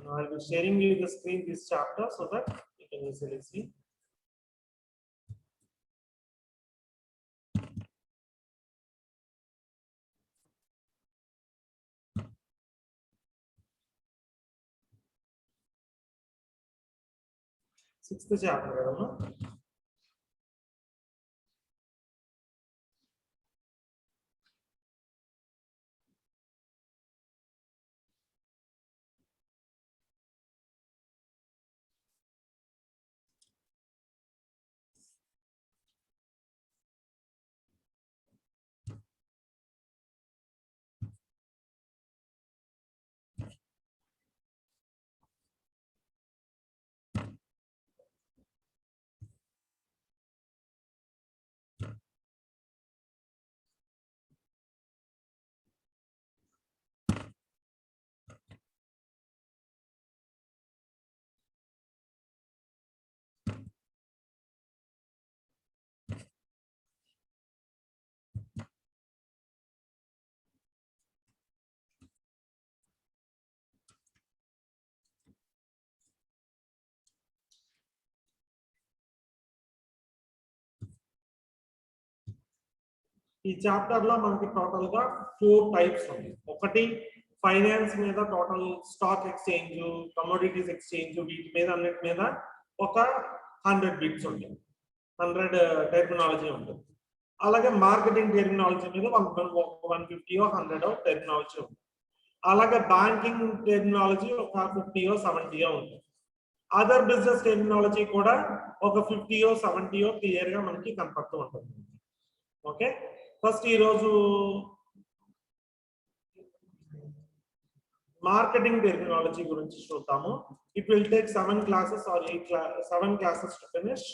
Now I will be sharing you the screen this chapter so that you can easily see. Sixth chapter, no? ఈ chapter లో మనకి total గా 4 types ఉన్నాయి. ఒకటి finance మీద total stock exchange, commodities exchange, వీటి మీద అన్నిటి మీద ఒక 100 బిట్స్ ఉంటాయి, 100 టెర్మినాలజీ ఉంటుంది. అలాగే మార్కెటింగ్ టెర్మినాలజీ మీద 150 100 టెర్మినాలజీ ఉంటుంది. అలాగే బ్యాంకింగ్ టెర్మినాలజీ ఒక 50 70 ఉంటుంది. అదర్ బిజినెస్ టెర్మినాలజీ కూడా ఒక 50 70 క్లియర్ గా మనకి కనపడుతూ ఉంటుంది. ఓకే, ఫస్ట్ ఈరోజు మార్కెటింగ్ టెర్మినాలజీ గురించి చూద్దాము. It will take 7 classes or 7 classes to finish.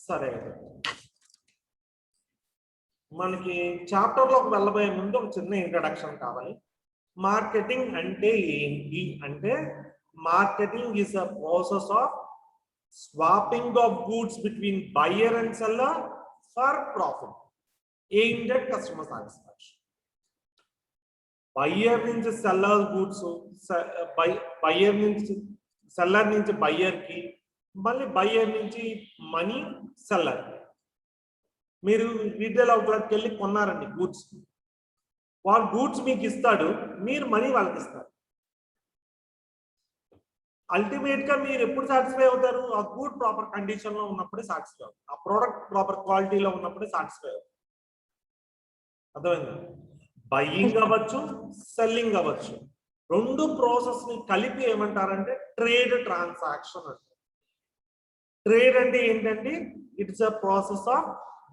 సరే, మనకి చాప్టర్ లోకి వెళ్ళబోయే ముందు ఒక చిన్న ఇంట్రడక్షన్ కావాలి. మార్కెటింగ్ అంటే ఏంటి అంటే, marketing is a process of swapping of goods between buyer and seller for profit aimed at customer satisfaction. Buyer నుంచి సెల్లర్ గూడ్స్, బయ్యర్ నుంచి సెల్లర్ నుంచి బయ్యర్ కి, మళ్ళీ బయ్యర్ నుంచి మనీ సెల్లర్. మీరు రీటైల్ అవుట్లెట్కి వెళ్ళి కొన్నారండి గూడ్స్, వాడు గూడ్స్ మీకు ఇస్తాడు, మీరు మనీ వాళ్ళకి ఇస్తారు. అల్టిమేట్ గా మీరు ఎప్పుడు సాటిస్ఫై అవుతారు? ఆ గూడ్ ప్రాపర్ కండిషన్ లో ఉన్నప్పుడే సాటిస్ఫై అవుతారు, ఆ ప్రోడక్ట్ ప్రాపర్ క్వాలిటీలో ఉన్నప్పుడే సాటిస్ఫై అవుతారు. అర్థమైందా? బయ్యింగ్ అవ్వచ్చు, సెల్లింగ్ అవ్వచ్చు, రెండు ప్రాసెస్ ని కలిపి ఏమంటారంటే ట్రేడ్ ట్రాన్సాక్షన్ అంటే. ట్రేడ్ అంటే ఏంటంటే it's a process of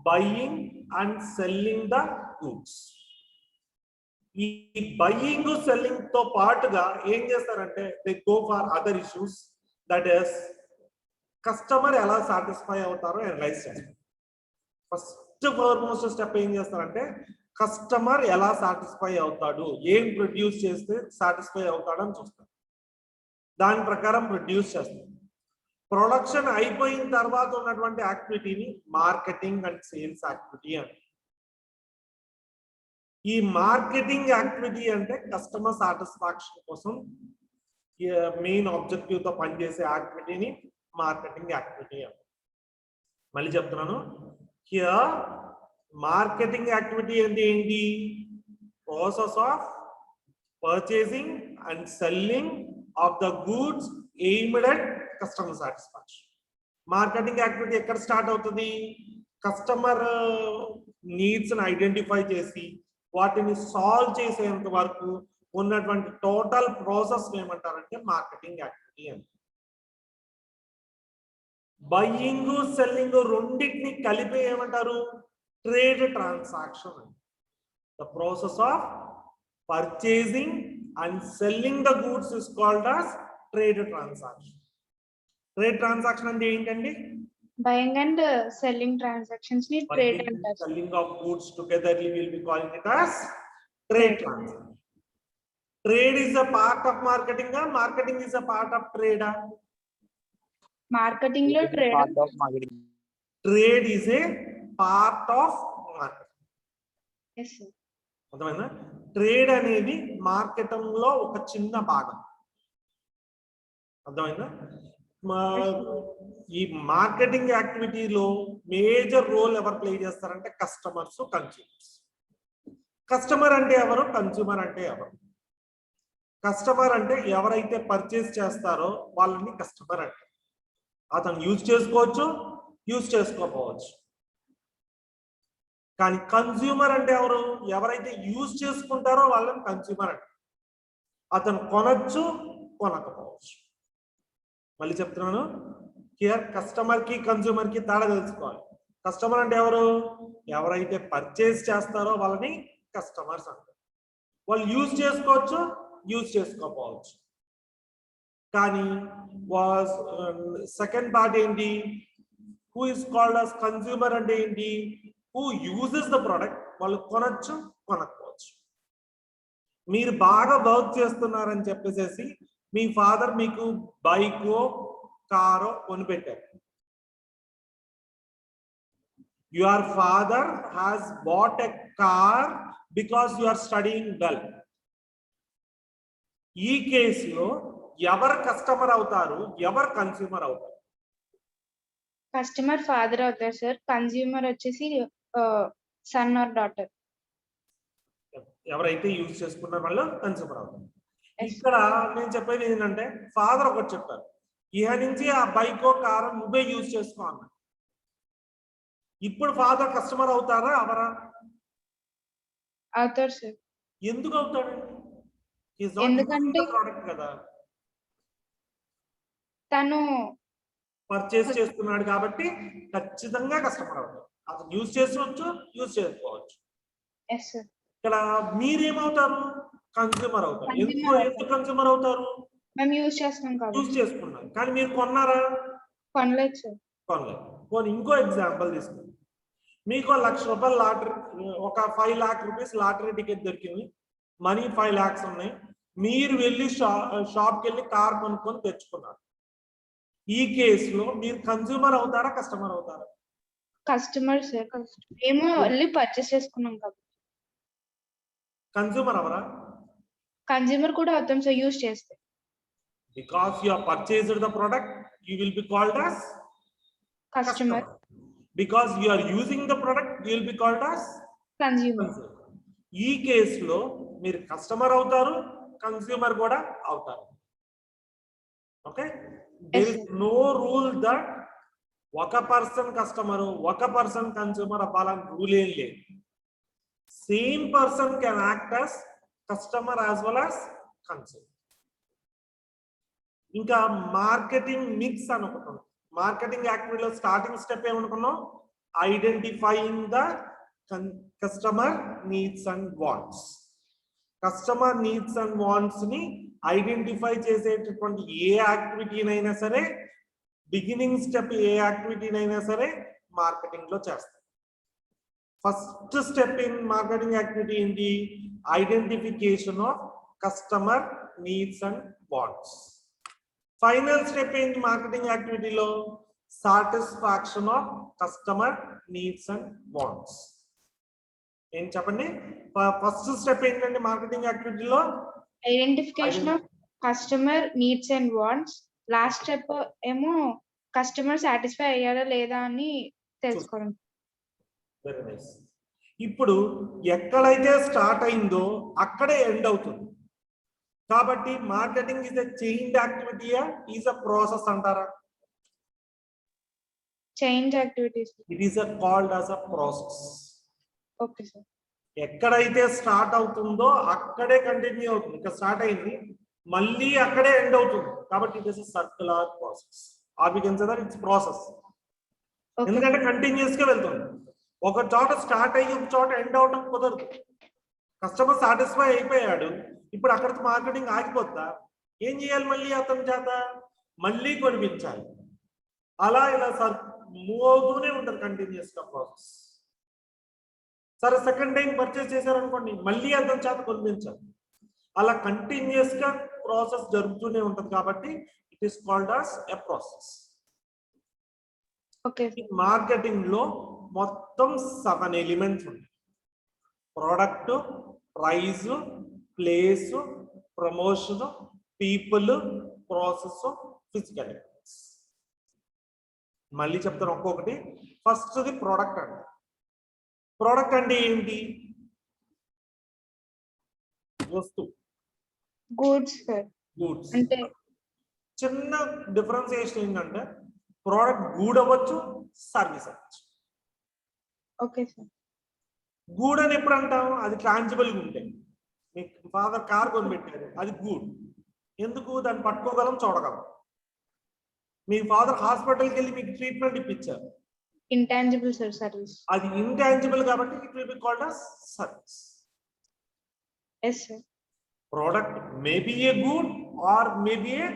buying and selling the goods. ఈ బయ్యింగ్ సెల్లింగ్ తో పాటుగా ఏం చేస్తారంటే they go for other issues, that is customer ఎలా సాటిస్ఫై అవుతారో అనలైజ్ చేస్తారు. ఫస్ట్ ఫార్మోస్ట్ స్టెప్ ఏం చేస్తారంటే కస్టమర్ ఎలా సాటిస్ఫై అవుతాడు, ఏం ప్రొడ్యూస్ చేస్తే సాటిస్ఫై అవుతాడని చూస్తారు, దాని ప్రకారం ప్రొడ్యూస్ చేస్తారు. ప్రొడక్షన్ అయిపోయిన తర్వాత ఉన్నటువంటి యాక్టివిటీని మార్కెటింగ్ అండ్ సేల్స్ యాక్టివిటీ అని. ఈ మార్కెటింగ్ యాక్టివిటీ అంటే కస్టమర్ సాటిస్ఫాక్షన్ కోసం మెయిన్ ఆబ్జెక్టివ్ తో పనిచేసే యాక్టివిటీని మార్కెటింగ్ యాక్టివిటీ అని. మళ్ళీ చెప్తున్నాను, హియర్ మార్కెటింగ్ యాక్టివిటీ అంటే ఏంటి? Process of purchasing and selling of the goods aimed at customer satisfaction. Marketing activity ఎక్కడ స్టార్ట్ అవుతుంది? కస్టమర్ నీడ్స్ ని ఐడెంటిఫై చేసి వాటిని సాల్వ్ చేసేంత వరకు ఉన్నటువంటి టోటల్ ప్రాసెస్ ఏమంటారంటే మార్కెటింగ్ యాక్టివిటీ అని. బయ్యింగ్ సెల్లింగ్ రెండింటిని కలిపి ఏమంటారు? ట్రేడ్ ట్రాన్సాక్షన్ అని. The process of purchasing and selling the goods is called as trade transaction. Trade transaction అంటే ఏంటండి? Buying and selling transactions need trade and selling of goods together we will be calling it as trade transaction. Trade is a part of marketing or marketing is a part of trade? Marketing లో trade Part of marketing. Trade is a part of marketing. అర్థమైందా? Trade అనేది marketing లో ఒక చిన్న భాగం. అర్థమైందా? ఈ marketing యాక్టివిటీలో major role ఎవరు ప్లే చేస్తారంటే కస్టమర్స్, కన్స్యూమర్స్. కస్టమర్ అంటే ఎవరు, కన్స్యూమర్ అంటే ఎవరు? కస్టమర్ అంటే ఎవరైతే పర్చేస్ చేస్తారో వాళ్ళని కస్టమర్ అంటే. అతను యూజ్ చేసుకోవచ్చు, యూజ్ చేసుకోకపోవచ్చు. కానీ కన్స్యూమర్ అంటే ఎవరు? ఎవరైతే యూజ్ చేసుకుంటారో వాళ్ళని కన్స్యూమర్ అంటే. అతను కొనొచ్చు, కొనకపోవచ్చు. మళ్ళీ చెప్తున్నాను, హియర్ కస్టమర్ కి కన్స్యూమర్ కి తేడా తెలుసుకోవాలి. కస్టమర్ అంటే ఎవరు? ఎవరైతే పర్చేస్ చేస్తారో వాళ్ళని కస్టమర్స్ అంటారు. వాళ్ళు యూజ్ చేసుకోవచ్చు, యూజ్ చేసుకోకపోవచ్చు. కానీ సెకండ్ పార్ట్ ఏంటి? Who is called as consumer అంటే ఏంటి? Who uses the product. వాళ్ళు కొనొచ్చు, కొనకపోవచ్చు. మీరు బాగా వర్క్ చేస్తున్నారని చెప్పేసి మీ ఫాదర్ మీకు బైకో కారో కొనిపెట్టారు. Your father has bought a car because you are studying well. ఈ కేసులో ఎవరు కస్టమర్ అవుతారు, ఎవరు కన్స్యూమర్ అవుతారు? కస్టమర్ ఫాదర్ అవుతారు సార్, కన్స్యూమర్ వచ్చేసి సన్ ఆర్ డాటర్. ఎవరైతే యూజ్ చేసుకున్న వాళ్ళు కన్స్యూమర్ అవుతారు. ఇక్కడ నేను చెప్పేది ఏంటంటే, ఫాదర్ ఒకటి చెప్పారు, ఇహ నుంచి ఆ బైకో కారు నువ్వే యూజ్ చేసుకో అన్న. ఇప్పుడు ఫాదర్ కస్టమర్ అవుతారా, అవరా? అవుతారు సార్. ఎందుకు అవుతాడు? ఎందుకంటే ప్రోడక్ట్ కదా, తను పర్చేస్ చేస్తున్నాడు కాబట్టి ఖచ్చితంగా కస్టమర్ అవుతారు. అతను యూజ్ చేసుకోవచ్చు, యూజ్ చేసుకోవచ్చు. ఇక్కడ మీరేమవుతారు? కన్స్యూమర్ అవుతారు. ఎందుకు కన్స్యూమర్ అవుతారు? మేము యూజ్ చేస్తున్నాం కాబట్టి. యూజ్ చేసుకున్నారు, కానీ మీరు కొన్నారా? కొనలేదు సార్. కొనలేదు. పోనీ ఇంకో ఎగ్జాంపుల్ తీసుకుందాం. మీకు 1,00,000 రూపాయలు లాటరీ, ఒక 5 లాక్ రూపీస్ లాటరీ టికెట్ దొరికింది, మనీ 5 lakhs ఉన్నాయి. మీరు వెళ్ళి షాప్కి వెళ్ళి కార్ కొనుక్కొని తెచ్చుకున్నారు. ఈ కేసులో మీరు కన్స్యూమర్ అవుతారా, కస్టమర్ అవుతారా? Customer sir. మేము వెళ్ళి పర్చేస్ చేసుకున్నాం కాబట్టి. కన్స్యూమర్ అవరా? కన్స్యూమర్ కూడా అవుతాం సార్ యూజ్ చేస్తే. Because you have purchased the product, you will be called as customer. Because you are using the product, you will be called as consumer. ఈ కేసులో మీరు కస్టమర్ అవుతారు, కన్స్యూమర్ కూడా అవుతారు. Okay, there is no rule that ఒక person customer, ఒక person consumer అవ్వాలని rule ఏం లేదు. Same person can act as customer as well as consumer. ఇంకా మార్కెటింగ్ మిక్స్ అని ఒకటి. మార్కెటింగ్ యాక్టివిటీలో స్టార్టింగ్ స్టెప్ ఏమనుకున్నాం? Identifying the customer needs and wants. Customer needs and wants ని ఐడెంటిఫై చేసేటటువంటి ఏ యాక్టివిటీనైనా సరే, బిగినింగ్ స్టెప్ ఏ యాక్టివిటీనైనా సరే మార్కెటింగ్ లో చేస్తాం. First step in marketing activity ఏంటి? Identification of customer needs and wants. Final step ఏంటి మార్కెటింగ్ యాక్టివిటీలో? Satisfaction of customer needs and wants. ఏం చెప్పండి? ఫస్ట్ స్టెప్ ఏంటంటే మార్కెటింగ్ యాక్టివిటీలో identification of customer needs and wants. Last step ఏమో customer satisfy అయ్యారా లేదా అని తెలుసుకోవడం. Very nice. ఇప్పుడు ఎక్కడైతే స్టార్ట్ అయిందో అక్కడే ఎండ్ అవుతుంది. కాబట్టి marketing is a chained activity, is a process అంటారా? Chain activities. It is called as a process. Okay sir. ఎక్కడైతే స్టార్ట్ అవుతుందో అక్కడే కంటిన్యూ అవుతుంది. ఇక్కడ స్టార్ట్ అయింది, మళ్ళీ అక్కడే ఎండ్ అవుతుంది. కాబట్టి it is a circular process. Or we can say that it's process. ఎందుకంటే కంటిన్యూస్ గా వెళ్తుంది. ఒక చోట స్టార్ట్ అయ్యి ఒక చోట ఎండ్ అవటం కుదరదు. కస్టమర్ సాటిస్ఫై అయిపోయాడు, ఇప్పుడు అక్కడితో మార్కెటింగ్ ఆగిపోద్దా? ఏం చేయాలి? మళ్ళీ అతని చేత మళ్ళీ కొనిపించాలి. అలా ఇలా మూవ్ అవుతూనే ఉంటుంది కంటిన్యూస్ గా ప్రాసెస్. సరే, సెకండ్ టైం పర్చేస్ చేశారనుకోండి, మళ్ళీ అతని చేత కొనిపించాలి. అలా కంటిన్యూస్ గా ప్రాసెస్ జరుగుతూనే ఉంటది కాబట్టి it is called as a process. Okay marketing లో మొత్తం 7 ఎలిమెంట్స్ ఉంటాయి. Product, price, place, promotion, people, process, physical elements. మళ్ళీ చెప్తాను ఒక్కొక్కటి. ఫస్ట్ ది ప్రోడక్ట్ అండి. ప్రోడక్ట్ అంటే ఏంటి? వస్తువు, గూడ్స్ సార్. గూడ్స్. అంటే చిన్న డిఫరెన్సియేషన్ ఏంటంటే ప్రోడక్ట్ గూడ్ అవ్వచ్చు, సర్వీస్ అవ్వచ్చు. Okay sir. గూడ్ అని ఎప్పుడు అంటాం? అది టాంజిబుల్ గా ఉంటే. మీ ఫాదర్ కార్ కొనిపెట్టారు, అది గూడ్. ఎందుకు? దాన్ని పట్టుకోగలం, చూడగలం. మీ ఫాదర్ హాస్పిటల్కి వెళ్ళి మీకు ట్రీట్మెంట్ ఇప్పించారు, ఇంటాంజిబుల్ సార్ సర్వీస్. అది ఇంటాంజిబుల్ కాబట్టి it will be called as service. Yes sir. Product may be a good or may be a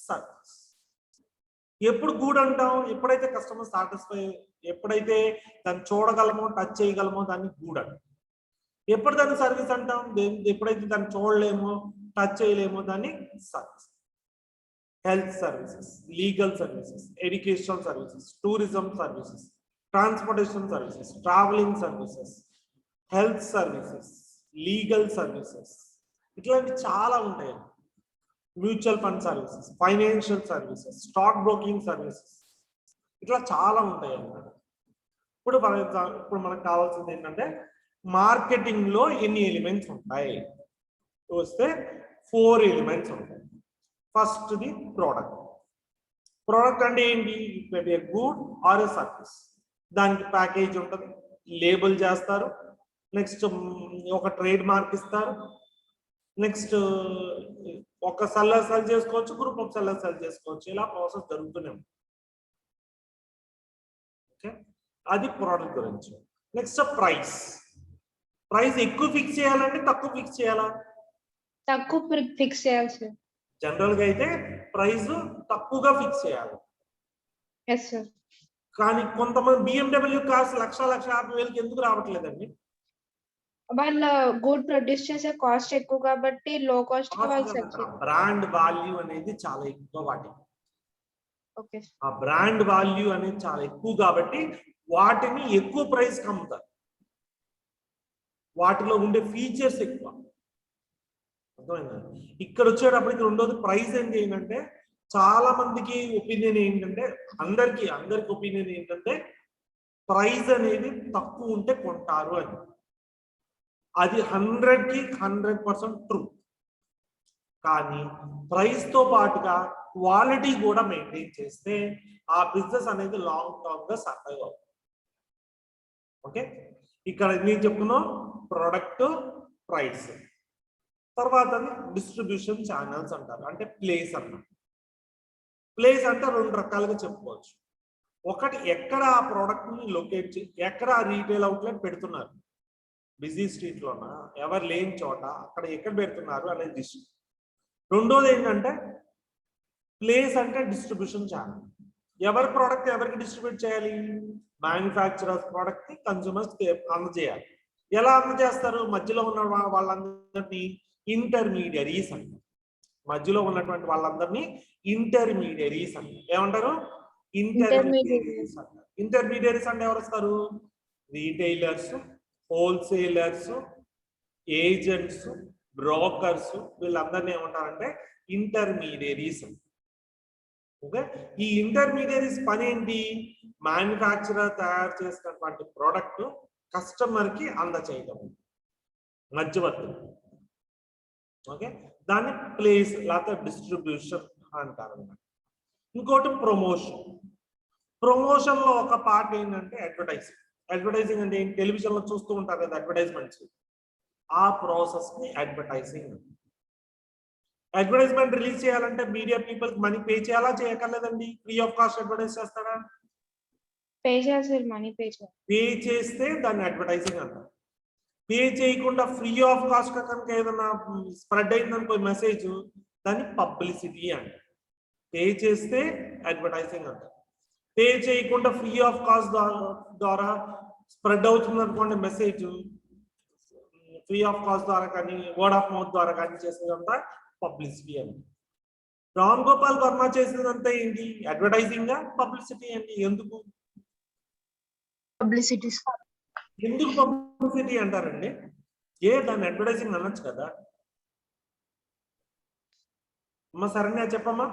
service. ఎప్పుడు గుడ్ అంటాం? ఎప్పుడైతే కస్టమర్ సాటిస్ఫై, ఎప్పుడైతే దాన్ని చూడగలమో, టచ్ చేయగలమో దాన్ని గుడ్ అంటాం. ఎప్పుడు దాన్ని సర్వీస్ అంటాం? ఎప్పుడైతే దాన్ని చూడలేమో, టచ్ చేయలేమో దాన్ని service. Health services, legal services, educational services, tourism services, transportation services, travelling services, health services, legal services, ఇట్లాంటి చాలా ఉంటాయి. Mutual fund services, financial services, stock broking services, ఇట్లా చాలా ఉంటాయి అన్నమాట. ఇప్పుడు మనకు కావాల్సింది ఏంటంటే మార్కెటింగ్ లో ఎన్ని ఎలిమెంట్స్ ఉంటాయి చూస్తే 4 ఎలిమెంట్స్ ఉంటాయి. First the product. ప్రోడక్ట్ అంటే ఏంటి? It A good are A service. దానికి ప్యాకేజ్ ఉంటుంది, లేబుల్ చేస్తారు, నెక్స్ట్ ఒక ట్రేడ్ మార్క్ ఇస్తారు, నెక్స్ట్ ఒక సెల్లర్ సెల్ చేసుకోవచ్చు, గ్రూప్ ఆఫ్ సెల్లర్ సెల్ చేసుకోవచ్చు. ఇలా ప్రాసెస్ జరుగుతూనే ఉంది. ఓకే, అది ప్రోడక్ట్ గురించి. Next price. ప్రైస్ ఎక్కువ ఫిక్స్ చేయాలంటే తక్కువ ఫిక్స్ చేయాలా? తక్కువ ఫిక్స్ చేయాలి సార్. జనరల్ గా అయితే ప్రైస్ తక్కువగా ఫిక్స్ చేయాలి. Yes sir. కానీ కొంతమంది BMW కార్స్ 1,50,000 ఎందుకు రావట్లేదండి? వాళ్ళ గుడ్ ప్రొడ్యూస్ చేసే కాస్ట్ ఎక్కువ కాబట్టి లో కాస్ట్ కి వాళ్ళు సెల్ చేయాలి. బ్రాండ్ వాల్యూ అనేది చాలా ఎక్కువ వాటికి. ఓకే. ఆ బ్రాండ్ వాల్యూ అనేది చాలా ఎక్కువ కాబట్టి వాటిని ఎక్కువ ప్రైస్ కి అమ్ముతారు. వాటిలో ఉండే ఫీచర్స్ ఎక్కువ. అర్థమైందా? ఇక్కడ వచ్చేటప్పటికి రెండోది ప్రైస్ ఏంటంటే చాలా మందికి ఒపీనియన్ ఏంటంటే, అందరికి ఒపీనియన్ ఏంటంటే ప్రైస్ అనేది తక్కువ ఉంటే కొంటారు అని. అది 100కి 100% ట్రూ. కానీ ప్రైస్ తో పాటుగా క్వాలిటీ కూడా మెయింటైన్ చేస్తే ఆ బిజినెస్ అనేది లాంగ్ టర్మ్ గా సర్వైవ్ అవుతుంది. ఓకే, ఇక్కడ నేను చెప్తున్నాం ప్రొడక్ట్, ప్రైస్. తర్వాత డిస్ట్రిబ్యూషన్ ఛానల్స్ అంటారు, అంటే ప్లేస్ అన్నమాట. ప్లేస్ అంటే 2 రకాలుగా చెప్పుకోవచ్చు. ఒకటి, ఎక్కడ ఆ ప్రోడక్ట్ ని లొకేట్ చేసి, ఎక్కడ ఆ రీటైల్ అవుట్లెట్ పెడుతున్నారు, బిజీ స్ట్రీట్ లోనా, ఎవరు లేని చోట, అక్కడ ఎక్కడ పెడుతున్నారు అనేది డిస్ట్రిబ్యూషన్. రెండోది ఏంటంటే ప్లేస్ అంటే డిస్ట్రిబ్యూషన్ ఛానల్. ఎవరి ప్రోడక్ట్ ఎవరికి డిస్ట్రిబ్యూట్ చేయాలి? మ్యానుఫ్యాక్చరర్స్ ప్రోడక్ట్ ని కన్స్యూమర్స్ అందజేయాలి. ఎలా అందజేస్తారు? మధ్యలో ఉన్న వాళ్ళందరినీ ఇంటర్మీడియరీస్ అంటారు. మధ్యలో ఉన్నటువంటి వాళ్ళందరినీ ఇంటర్మీడియరీస్ అంటారు. ఏమంటారు? ఇంటర్మీడియరీస్ అంటారు. ఇంటర్మీడియరీస్ అంటే ఎవరు వస్తారు? రీటైలర్స్, హోల్సేలర్స్, ఏజెంట్స్, బ్రోకర్స్, వీళ్ళందరినీ ఏమంటారంటే ఇంటర్మీడియరీస్. ఓకే, ఈ ఇంటర్మీడియరీస్ పని ఏంటి? మ్యానుఫ్యాక్చరర్ తయారు చేసినటువంటి ప్రోడక్ట్ కస్టమర్ కి అందచేయడం, మధ్యవర్తులు. ఓకే, దాన్ని ప్లేస్ లేకపోతే డిస్ట్రిబ్యూషన్ అంటారు అన్నమాట. ఇంకోటి ప్రమోషన్. ప్రమోషన్ లో ఒక పార్ట్ ఏంటంటే అడ్వర్టైజింగ్. అడ్వర్టైజింగ్ అంటే టెలివిజన్ లో చూస్తూ ఉంటారు కదా అడ్వర్టైజ్మెంట్స్, ఆ ప్రాసెస్ ని అడ్వర్టైజింగ్. అడ్వర్టైజ్మెంట్ రిలీజ్ చేయాలంటే మీడియా పీపుల్ మనీ పే చేయాలా, చేయక్కర్లేదండి? ఫ్రీ ఆఫ్ కాస్ట్ అడ్వర్టైజ్ చేస్తారా? పే చేయాలి, మనీ పే చేయాలి. పే చేస్తే దాన్ని అడ్వర్టైజింగ్ అంటారు. పే చేయకుండా ఫ్రీ ఆఫ్ కాస్ట్ కనుక ఏదైనా స్ప్రెడ్ అయిందనుకో మెసేజ్, దాన్ని పబ్లిసిటీ అంటారు. పే చేస్తే అడ్వర్టైజింగ్ అంటారు. పే చేయకుండా ఫ్రీ ఆఫ్ కాస్ట్ ద్వారా స్ప్రెడ్ అవుతుంది అనుకోండి మెసేజ్, ఫ్రీ ఆఫ్ కాస్ట్ ద్వారా కానీ వర్డ్ ఆఫ్ మౌత్ ద్వారా కానీ చేసేదంతా పబ్లిసిటీ అండి. రామ్ గోపాల్ వర్మ చేసేదంతా ఏంటి? అడ్వర్టైజింగ్, పబ్లిసిటీ అండి. ఎందుకు పబ్లిసిటీ ఎందుకు పబ్లిసిటీ అంటారండి? దాన్ని అడ్వర్టైజింగ్ అనొచ్చు కదా. అమ్మ శరణ్య చెప్పమ్మా,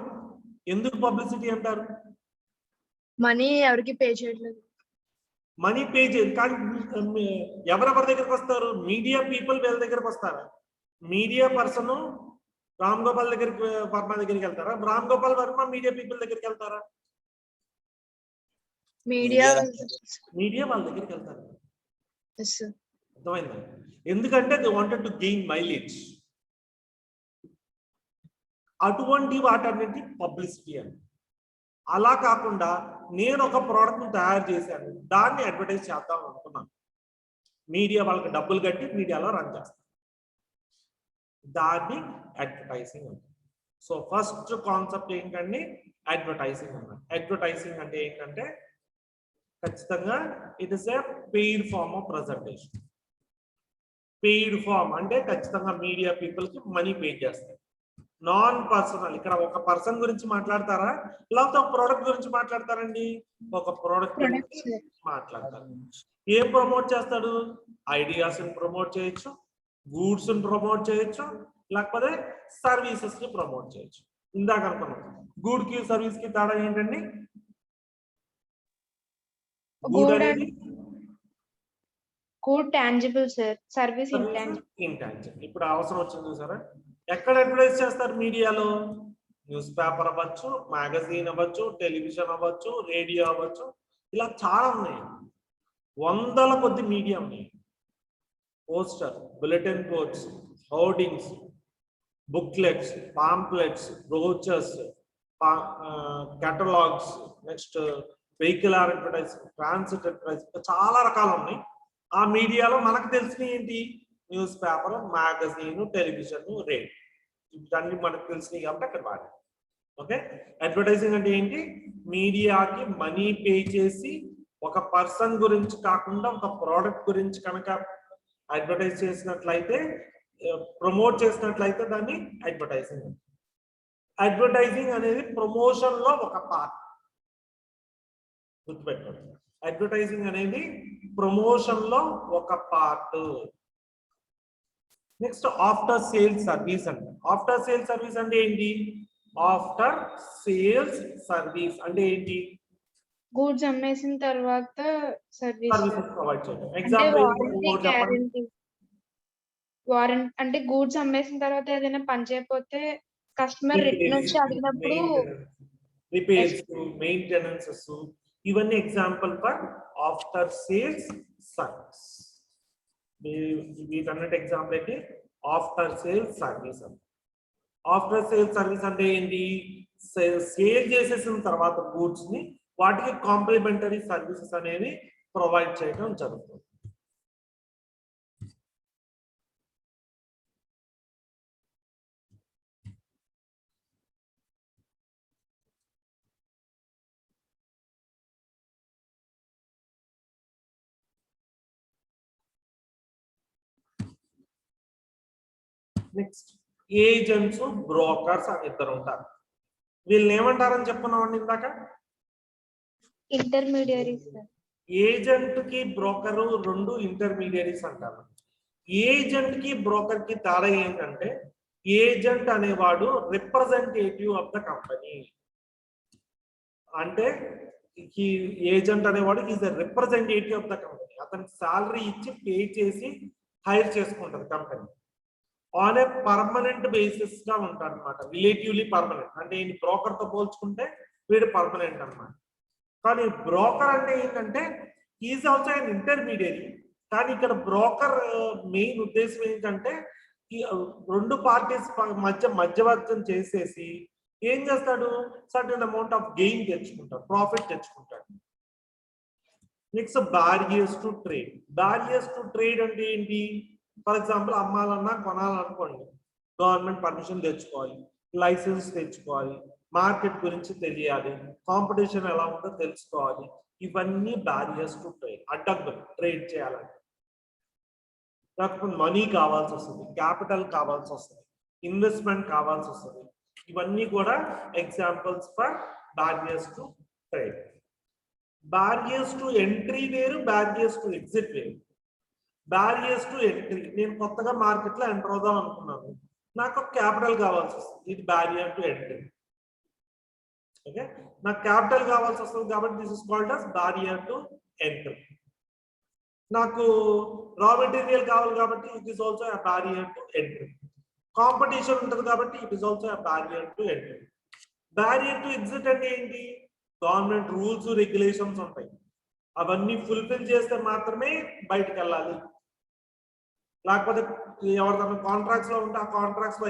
ఎందుకు పబ్లిసిటీ అంటారు? మనీ ఎవరికి పే చేయట్లేదు. మనీ పే చేయదు కానీ ఎవరెవరి దగ్గరికి వస్తారు? మీడియా పీపుల్ వీళ్ళ దగ్గరకు వస్తారా? మీడియా పర్సన్ రామ్ గోపాల్ దగ్గరికి వర్మ దగ్గరికి వెళ్తారా? రామ్ గోపాల్ వర్మ మీడియా పీపుల్ దగ్గరికి వెళ్తారా? మీడియా మీడియా వాళ్ళ దగ్గరికి వెళ్తారు. Yes sir. అర్థమైందా? ఎందుకంటే they wanted to gain mileage. అటువంటి వాటన్నిటి పబ్లిసిటీ అని. అలా కాకుండా నేను ఒక ప్రోడక్ట్ ని తయారు చేశాను, దాన్ని అడ్వర్టైజ్ చేద్దాం అనుకున్నాను. మీడియా వాళ్ళకి డబ్బులు కట్టి మీడియాలో రన్ చేస్తాను, దాన్ని అడ్వర్టైజింగ్ అంటారు. సో ఫస్ట్ కాన్సెప్ట్ ఏంటంటే అడ్వర్టైజింగ్ అన్నమాట. అడ్వర్టైజింగ్ అంటే ఏంటంటే ఖచ్చితంగా it is a paid form of presentation. Paid form అంటే ఖచ్చితంగా మీడియా పీపుల్ కి మనీ పే చేస్తారు. నాన్ పర్సనల్, ఇక్కడ ఒక పర్సన్ గురించి మాట్లాడతారా లేకపోతే ఒక ప్రోడక్ట్ గురించి మాట్లాడతారండి? ఒక ప్రోడక్ట్ గురించి మాట్లాడతారు. ఏం ప్రమోట్ చేస్తాడు? ఐడియాస్ ని ప్రమోట్ చేయొచ్చు, గూడ్స్ ని ప్రమోట్ చేయొచ్చు, లేకపోతే సర్వీసెస్ ని ప్రమోట్ చేయొచ్చు. ఇందాక అనుకున్నాం గూడ్ కి సర్వీస్ కి తేడా ఏంటండి? గూడ్ అనేది good tangible sir, service intangible. ఇప్పుడు అవసరం వచ్చింది సరే, ఎక్కడ అడ్వర్టైజ్ చేస్తారు? మీడియాలో. న్యూస్ పేపర్ అవ్వచ్చు, మ్యాగజైన్ అవ్వచ్చు, టెలివిజన్ అవ్వచ్చు, రేడియో అవ్వచ్చు, ఇలా చాలా ఉన్నాయి. వందల కొద్ది మీడియా ఉన్నాయి. Poster, bulletin boards, hoardings, booklets, pamphlets, brochures, catalogues, next vehicle advertising, transit advertising, చాలా రకాలు ఉన్నాయి. ఆ మీడియాలో మనకు తెలిసిన ఏంటి? News paper, magazine, television, radio, ఇవన్నీ మనకు తెలిసినవి కాబట్టి అక్కడ వాడాలి. ఓకే, అడ్వర్టైజింగ్ అంటే ఏంటి? మీడియాకి మనీ పే చేసి ఒక పర్సన్ గురించి కాకుండా ఒక ప్రోడక్ట్ గురించి కనుక అడ్వర్టైజ్ చేసినట్లయితే, ప్రమోట్ చేసినట్లయితే దాన్ని అడ్వర్టైజింగ్. అడ్వర్టైజింగ్ అనేది ప్రమోషన్ లో ఒక పార్ట్, గుర్తుపెట్టుకోండి. అడ్వర్టైజింగ్ అనేది ప్రమోషన్ లో ఒక part. Next after sales service అంటే, ఆఫ్టర్ సేల్స్ సర్వీస్ అంటే ఏంటి? ఆఫ్టర్ సేల్స్ సర్వీస్ అంటే ఏంటి? గూడ్స్ అమ్మేసిన తర్వాత సర్వీసెస్ ప్రొవైడ్ చేయడం. ఎగ్జాంపుల్ వారంటీ అంటే గూడ్స్ అమ్మేసిన తర్వాత ఏదైనా పని చేయకపోతే కస్టమర్ రిటర్న్ వచ్చి అడిగినప్పుడు రిపేర్స్, మెయింటెనెన్సెస్, ఇవన్నీ example for after sales service. వీటన్నిటి ఎగ్జాంపుల్ ఏంటి? After sales service. After sales service అంటే ఏంటి? సేల్ చేసేసిన తర్వాత గూడ్స్ ని వాటికి కాంప్లిమెంటరీ సర్వీసెస్ అనేవి ప్రొవైడ్ చేయడం జరుగుతుంది. నెక్స్ట్ ఏజెంట్స్, బ్రోకర్స్ అని ఇద్దరు ఉంటారు. వీళ్ళని ఏమంటారని చెప్పుకున్నామండి ఇందాక? ఇంటర్మీడియరీస్. ఏజెంట్ కి బ్రోకర్ రెండు ఇంటర్మీడియరీస్ అంటారు. ఏజెంట్ కి బ్రోకర్ కి తేడా ఏంటంటే, ఏజెంట్ అనేవాడు రిప్రజెంటేటివ్ ఆఫ్ ద కంపెనీ. అంటే ఏజెంట్ అనేవాడు is representative of the company. అతనికి సాలరీ ఇచ్చి పే చేసి హైర్ చేసుకుంటారు company. On a permanent basis గా ఉంటారు అనమాట. రిలేటివ్లీ పర్మనెంట్ అంటే ఈ బ్రోకర్ తో పోల్చుకుంటే వీడు పర్మనెంట్ అన్నమాట. కానీ బ్రోకర్ అంటే ఏంటంటే ఈజ్ ఆల్సో అండ్ ఇంటర్మీడియరీ. కానీ ఇక్కడ బ్రోకర్ మెయిన్ ఉద్దేశం ఏంటంటే రెండు పార్టీస్ మధ్యవర్తం చేసేసి ఏం చేస్తాడు? సర్టెన్ అమౌంట్ ఆఫ్ గెయిన్ తెచ్చుకుంటాడు, ప్రాఫిట్ తెచ్చుకుంటాడు. Next barriers to trade. Barriers to trade అంటే ఏంటి? ఫర్ ఎగ్జాంపుల్ అమ్మాలన్నా కొనాలనుకోండి, గవర్నమెంట్ పర్మిషన్ తెచ్చుకోవాలి, లైసెన్స్ తెచ్చుకోవాలి, మార్కెట్ గురించి తెలియాలి, కాంపిటీషన్ ఎలా ఉందో తెలుసుకోవాలి. ఇవన్నీ బారియర్స్ టు ట్రేడ్, అడ్డంకులు ట్రేడ్ చేయాలంటే. లేకపోతే మనీ కావాల్సి వస్తుంది, క్యాపిటల్ కావాల్సి వస్తుంది, ఇన్వెస్ట్మెంట్ కావాల్సి వస్తుంది. ఇవన్నీ కూడా examples for barriers to trade. Barriers to entry వేరు, బ్యారియర్స్ టు ఎగ్జిట్ వేరు. బ్యారియర్స్ టు ఎంట్రీ, నేను కొత్తగా మార్కెట్ లో ఎంటర్ అవుదాం అనుకున్నాను, నాకు క్యాపిటల్ కావాల్సి వస్తుంది, ఇది బ్యారియర్ టు ఎంట్రీ. ఓకే, నాకు క్యాపిటల్ కావాల్సి వస్తుంది కాబట్టి this is called as barrier to entry. నాకు రా మెటీరియల్ కావాలి కాబట్టి it is also a barrier to entry. Competition ఉంటుంది కాబట్టి it is also a barrier to entry. Barrier to exit అంటే ఏంటి? గవర్నమెంట్ రూల్స్ రెగ్యులేషన్స్ ఉంటాయి, అవన్నీ ఫుల్ఫిల్ చేస్తే మాత్రమే బయటకు వెళ్ళాలి. లేకపోతే ఎవరిదైనా కాంట్రాక్ట్స్ లో ఉంటే ఆ కాంట్రాక్ట్స్ లో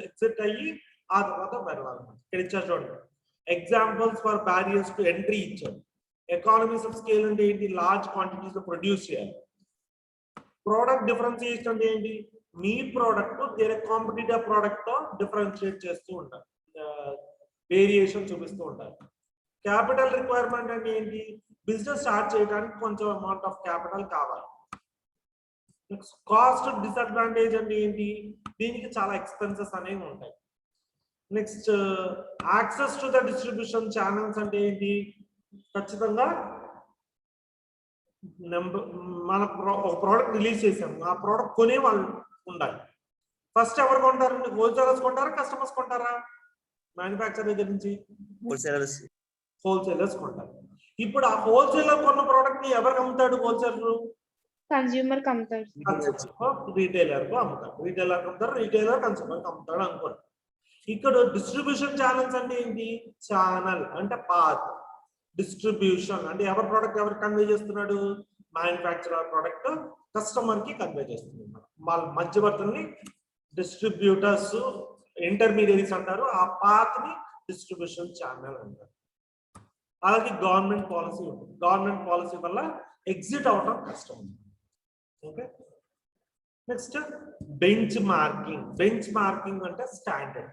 ఎగ్జిట్ అయ్యి ఆ తర్వాత వెళ్ళాలి. ఇక్కడ ఇచ్చారు చూడండి, examples for barriers to entry ఇచ్చారు. ఎకానమీస్ ఆఫ్ స్కేల్ అంటే ఏంటి? లార్జ్ క్వాంటిటీస్ లో ప్రొడ్యూస్ చేయాలి. ప్రోడక్ట్ డిఫరెన్షియేషన్ అంటే ఏంటి? మీ ప్రోడక్ట్ వేరే కాంపిటీటివ్ ప్రోడక్ట్ తో డిఫరెన్షియేట్ చేస్తూ ఉంటారు, వేరియేషన్ చూపిస్తూ ఉంటారు. క్యాపిటల్ రిక్వైర్మెంట్ అంటే ఏంటి? బిజినెస్ స్టార్ట్ చేయడానికి కొంచెం అమౌంట్ ఆఫ్ క్యాపిటల్ కావాలి. కాస్ట్ డిసడ్వాంటేజ్ అంటే ఏంటి? దీనికి చాలా ఎక్స్పెన్సెస్ అనేవి ఉంటాయి. Next access to the distribution channels అంటే ఏంటి? ఖచ్చితంగా మన ఒక ప్రోడక్ట్ రిలీజ్ చేసాము, ఆ ప్రోడక్ట్ కొనే వాళ్ళు ఉండాలి. ఫస్ట్ ఎవరు కొంటారు? హోల్సేలర్స్ కొంటారా, కస్టమర్స్ కొంటారా? మ్యానుఫ్యాక్చర్ దగ్గర నుంచి హోల్సేలర్స్ కొంటారు. ఇప్పుడు ఆ హోల్సేలర్ కొన్న ప్రోడక్ట్ ని ఎవరికి అమ్ముతాడు? హోల్సేలర్ కన్స్యూమర్ కి అమ్ముతాడు, రిటైలర్ కు అమ్ముతాడు, రిటైలర్ అమ్ముతారు, రిటైలర్ కన్స్యూమర్ కి అమ్ముతాడు అనుకోండి. ఇక్కడ డిస్ట్రిబ్యూషన్ ఛానల్స్ అంటే ఏంటి? ఛానల్ అంటే పాత్, డిస్ట్రిబ్యూషన్ అంటే ఎవరి ప్రోడక్ట్ ఎవరికి కన్వే చేస్తున్నాడు? మ్యానుఫ్యాక్చరర్ ప్రోడక్ట్ కస్టమర్ కి కన్వే చేస్తున్నాడు. వాళ్ళ మధ్యవర్తుల్ని డిస్ట్రిబ్యూటర్స్, ఇంటర్మీడియరీస్ అంటారు. ఆ పాత్ ని డిస్ట్రిబ్యూషన్ ఛానల్ అంటారు. అలాగే గవర్నమెంట్ పాలసీ ఉంటుంది, గవర్నమెంట్ పాలసీ వల్ల ఎగ్జిట్ అవటం కష్టం. Okay, next bench marking. Bench marking అంటే స్టాండర్డ్.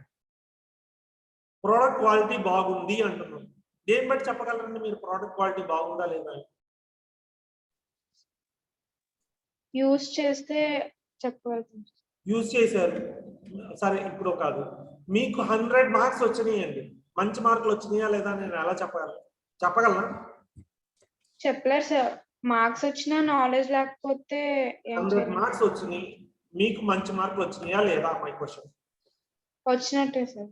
ప్రోడక్ట్ క్వాలిటీ బాగుంది అంటున్నాం, దేని బట్టి చెప్పగలరండి మీరు ప్రోడక్ట్ క్వాలిటీ బాగుందా లేదా? యూస్ చేస్తే చెప్పగలుగుతాం. యూజ్ చేశారు, సరే ఇప్పుడు కాదు, మీకు 100 మార్క్స్ వచ్చినాయండి, మంచి మార్కులు వచ్చినాయా లేదా నేను ఎలా చెప్పగలనా? చెప్పలేరు సార్, మార్క్స్ వచ్చినా నాలెడ్జ్ లేకపోతే ఏం 100 చేయలేం. మార్క్స్ వచ్చినాయి, మీకు మంచి మార్కులు వచ్చినాయా లేదా? My question. వచ్చినట్టే సార్.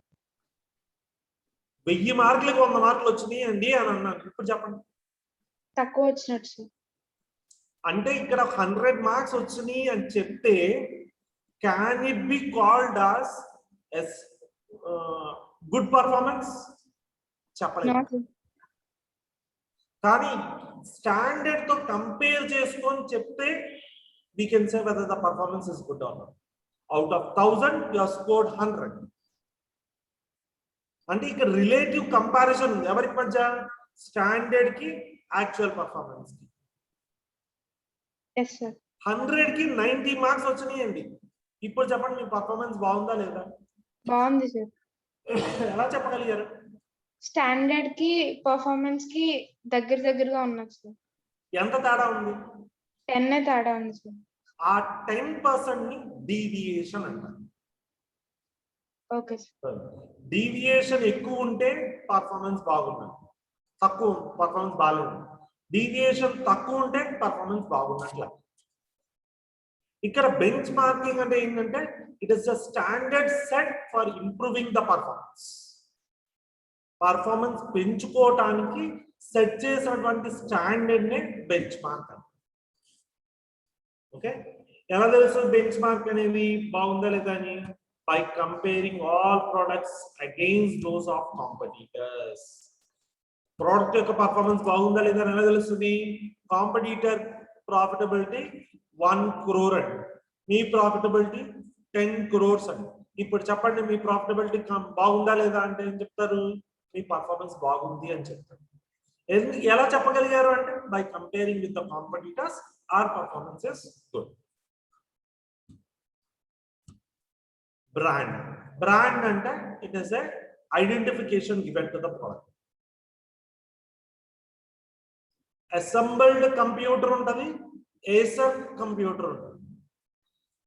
1000 మార్కులకు 100 మార్కులు వచ్చినాయి అండి అని అన్నాను, ఇప్పుడు చెప్పండి. తక్కువ వచ్చినట్టు సార్. అంటే ఇక్కడ 100 మార్క్స్ వచ్చినాయి అని చెప్తే can it be called as good performance? చెప్పలేదు. కానీ స్టాండర్డ్ తో కంపేర్ చేసుకొని చెప్తే we can say whether the performance is good or not. Out of 1000 you have scored 100. అంటే ఇక్కడ రిలేటివ్ కంపారిజన్ ఉంది ఎవరికి మధ్య? స్టాండర్డ్ కి యాక్చువల్ పర్ఫార్మెన్స్ కి. Yes sir. 100 కి 90 మార్క్స్ వచ్చినాయండి, ఇప్పుడు చెప్పండి మీ పర్ఫార్మెన్స్ బాగుందా లేదా? బాగుంది సార్. ఎలా చెప్పగలిగారు? స్టాండర్డ్ కి పర్ఫార్మెన్స్ కి దగ్గరగా ఉన్నది సార్. ఎంత తేడా ఉంది? 10 తేడా ఉంది సార్. ఆ 10% ని డీవియేషన్ అంటారు. Okay sir. డీవియేషన్ ఎక్కువ ఉంటే పర్ఫార్మెన్స్ బాగున్నది, తక్కువ పర్ఫార్మెన్స్ బాగాలేదు. డీవియేషన్ తక్కువ ఉంటే పర్ఫార్మెన్స్ బాగున్నట్ల. ఇక్కడ బెంచ్ మార్కింగ్ అంటే ఏంటంటే it is a standard set for improving the performance. Performance పెంచుకోవటానికి సెట్ చేసినటువంటి స్టాండర్డ్ నే బెంచ్ మార్క్. ఓకే, ఎలా తెలుసు బెంచ్ మార్క్ అనేది బాగుందా లేదా అని? By comparing all products against those of competitors. Product యొక్క పర్ఫార్మెన్స్ బాగుందా లేదా అని ఎలా తెలుస్తుంది? కాంపిటీటర్ ప్రాఫిటబిలిటీ 1 crore అండి, మీ ప్రాఫిటబిలిటీ 10 crores అండి. ఇప్పుడు చెప్పండి మీ ప్రాఫిటబిలిటీ బాగుందా లేదా అంటే ఏం చెప్తారు? మీ పర్ఫార్మెన్స్ బాగుంది అని చెప్తారు. ఎలా చెప్పగలిగారు అంటే by comparing with the competitors our performance is good. Brand ante it is a identification given to the product. Assembled computer untadi, Acer computer ఉంటుంది,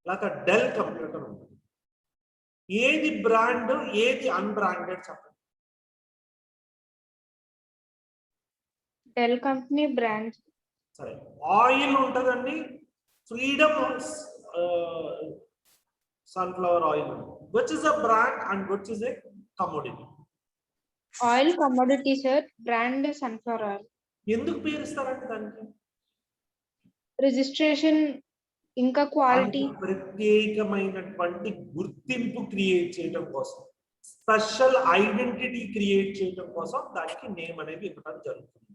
లేక డెల్ కంప్యూటర్ ఉంటుంది. ఏది బ్రాండ్, ఏది అన్బ్రాండెడ్ చెప్పండి. Dell company brand. సరే, oil ఉంటుందండి, freedom sunflower oil, which is a brand and which is a commodity? Oil commodity sir, brand sunflower oil. ఎందుకు పేరు ఇస్తారంటే దానికి రిజిస్ట్రేషన్ ఇంకా క్వాలిటీ. ప్రత్యేకమైనటువంటి గుర్తింపు క్రియేట్ చేయడం కోసం, స్పెషల్ ఐడెంటిటీ క్రియేట్ చేయడం కోసం దానికి నేమ్ అనేది ఇవ్వడం జరుగుతుంది.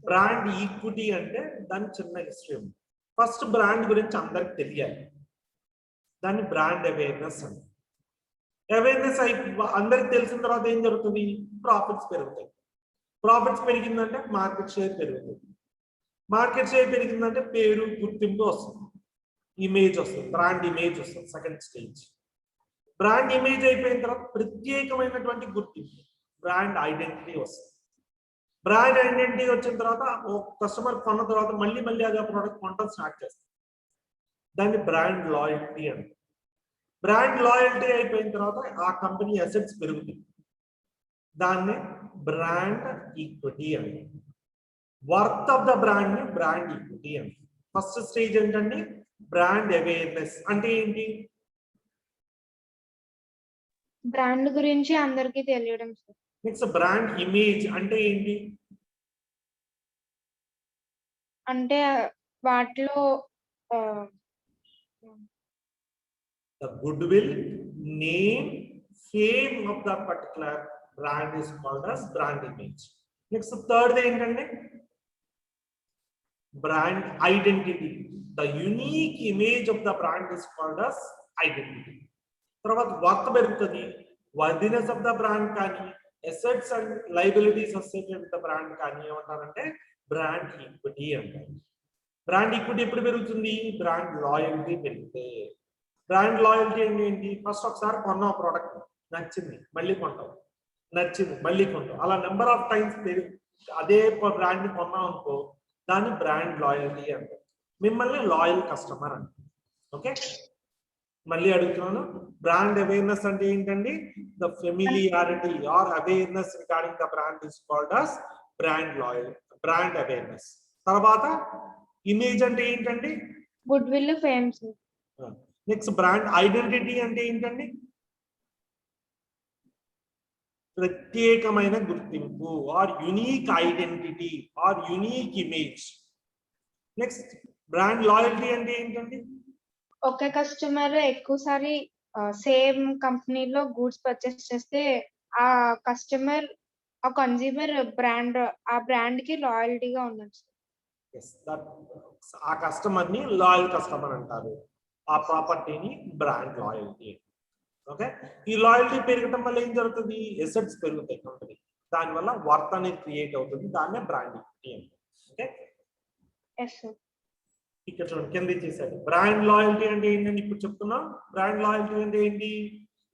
బ్రాండ్ ఈక్విటీ అంటే దాని చిన్న హిస్టరీ ఉంది. ఫస్ట్ బ్రాండ్ గురించి అందరికి తెలియాలి, దాన్ని బ్రాండ్ అవేర్నెస్ అండి. అవేర్నెస్ అందరికి తెలిసిన తర్వాత ఏం జరుగుతుంది? ప్రాఫిట్స్ పెరుగుతాయి. ప్రాఫిట్స్ పెరిగిందంటే మార్కెట్ షేర్ పెరుగుతుంది. మార్కెట్ షేర్ పెరిగిందంటే పేరు, గుర్తింపు వస్తుంది, ఇమేజ్ వస్తుంది, బ్రాండ్ ఇమేజ్ వస్తుంది. సెకండ్ స్టేజ్ బ్రాండ్ ఇమేజ్ అయిపోయిన తర్వాత ప్రత్యేకమైనటువంటి గుర్తింపు, బ్రాండ్ ఐడెంటిటీ వస్తుంది. బ్రాండ్ ఐడెంటిటీ వచ్చిన తర్వాత కస్టమర్ కొన్న తర్వాత మళ్ళీ మళ్ళీ అదే ప్రోడక్ట్ కొనడం స్టార్ట్ చేస్తారు. దాన్ని బ్రాండ్ లాయల్టీ అంటారు. బ్రాండ్ లాయల్టీ అయిపోయిన తర్వాత ఆ కంపెనీ అసెట్స్ పెరుగుతాయి, దాన్ని బ్రాండ్ ఈక్విటీ అంటారు. వర్త్ ఆఫ్ ద బ్రాండ్ ని బ్రాండ్ ఈక్విటీ అంటారు. ఫస్ట్ స్టేజ్ ఏంటంటే బ్రాండ్ అవేర్నెస్ అంటే ఏంటి? బ్రాండ్ గురించి అందరికీ తెలియడం సార్. నెక్స్ట్ బ్రాండ్ ఇమేజ్ అంటే ఏంటి? అంటే వాటిలో the goodwill, name, fame of the particular brand is called as brand image. Next third ఏంటంటే brand identity. The unique image of the brand is called as identity. తర్వాత worth పెరుగుతుంది, worthiness of the brand కానీ assets and liabilities associated with the brand కానీ ఏమంటారంటే brand equity అంటారు. Brand equity ఎప్పుడు పెరుగుతుంది? Brand loyalty పెరిగితే. బ్రాండ్ లాయల్టీ అంటే ఏంటి? ఫస్ట్ ఒకసారి కొన్నావు ప్రోడక్ట్, నచ్చింది మళ్ళీ కొంటావు, నచ్చింది మళ్ళీ కొంటావు, అలా నెంబర్ ఆఫ్ టైమ్స్ అదే బ్రాండ్ ని కొన్నావు అనుకో, దాన్ని బ్రాండ్ లాయల్టీ అంటారు. మిమ్మల్ని లాయల్ కస్టమర్ అంటారు. ఓకే, మళ్ళీ అడుగుతున్నాను, బ్రాండ్ అవేర్నెస్ అంటే ఏంటండి? The familiarity or awareness regarding the brand is called as brand loyal, brand awareness. తర్వాత ఇమేజ్ అంటే ఏంటండి? Goodwill, fame. Next brand identity అంటే ఏంటండి? ప్రత్యేకమైన గుర్తింపు or unique identity or unique image. Next brand loyalty అంటే ఏంటండి? ఒక కస్టమర్ ఎక్కువసారి సేమ్ కంపెనీలో గూడ్స్ పర్చేస్ చేస్తే ఆ కస్టమర్, ఆ కన్స్యూమర్ ఆ బ్రాండ్ కి లాయల్టీగా ఉండొచ్చు. ఆ కస్టమర్ ని లాయల్ కస్టమర్ అంటారు. ఆ ప్రాపర్టీని బ్రాండ్ లాయల్టీ. ఓకే, ఈ లాయల్టీ పెరగటం వల్ల ఏం జరుగుతుంది? ఎసెట్స్ పెరుగుతాయి కంపెనీ, దానివల్ల వర్త్ అనేది క్రియేట్ అవుతుంది, దాన్నే బ్రాండ్ ఈక్విటీ అంటారు. ఓకే, ఇక్కడ చూడండి కింద ఇచ్చేసాడు. బ్రాండ్ లాయల్టీ అంటే ఏంటంటే ఇప్పుడు చెప్తున్నాం. బ్రాండ్ లాయల్టీ అంటే ఏంటి?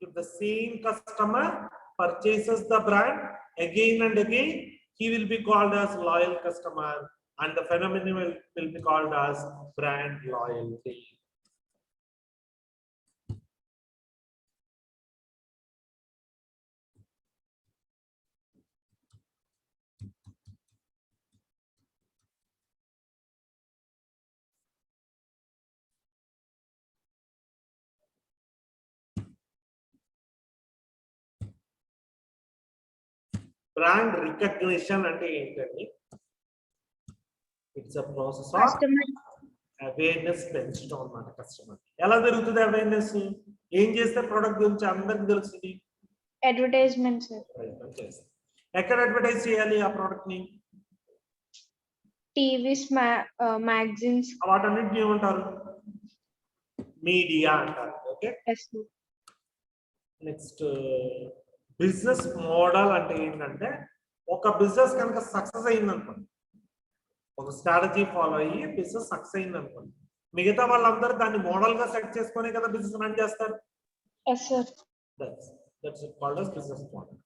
If the same customer purchases the brand again and again, he will be called as loyal customer and the phenomenon will be called as brand loyalty. Brand recognition అంటే ఏంటండి? It's a process of awareness పెంచడం అన్నమాట customer. ఎలా జరుగుతుంది awareness? ఏం చేస్తే product గురించి అందరికి తెలుస్తుంది? అడ్వర్టైజ్మెంట్స్. ఎక్కడ అడ్వర్టైజ్ చేయాలి ఆ ప్రొడక్ట్ ని? టీవీస్, మ్యాగజైన్స్, వాటన్నిటిని ఏమంటారు? మీడియా అంటారు. ఓకే, నెక్స్ట్ బిజినెస్ మోడల్ అంటే ఏంటంటే ఒక బిజినెస్ కనుక సక్సెస్ అయింది అనుకోండి, ఒక స్ట్రాటజీ ఫాలో అయ్యి బిజినెస్ సక్సెస్ అయింది అనుకోండి, మిగతా వాళ్ళందరూ దాన్ని మోడల్ గా సెట్ చేసుకునే కదా బిజినెస్ రన్ చేస్తారు. Business model.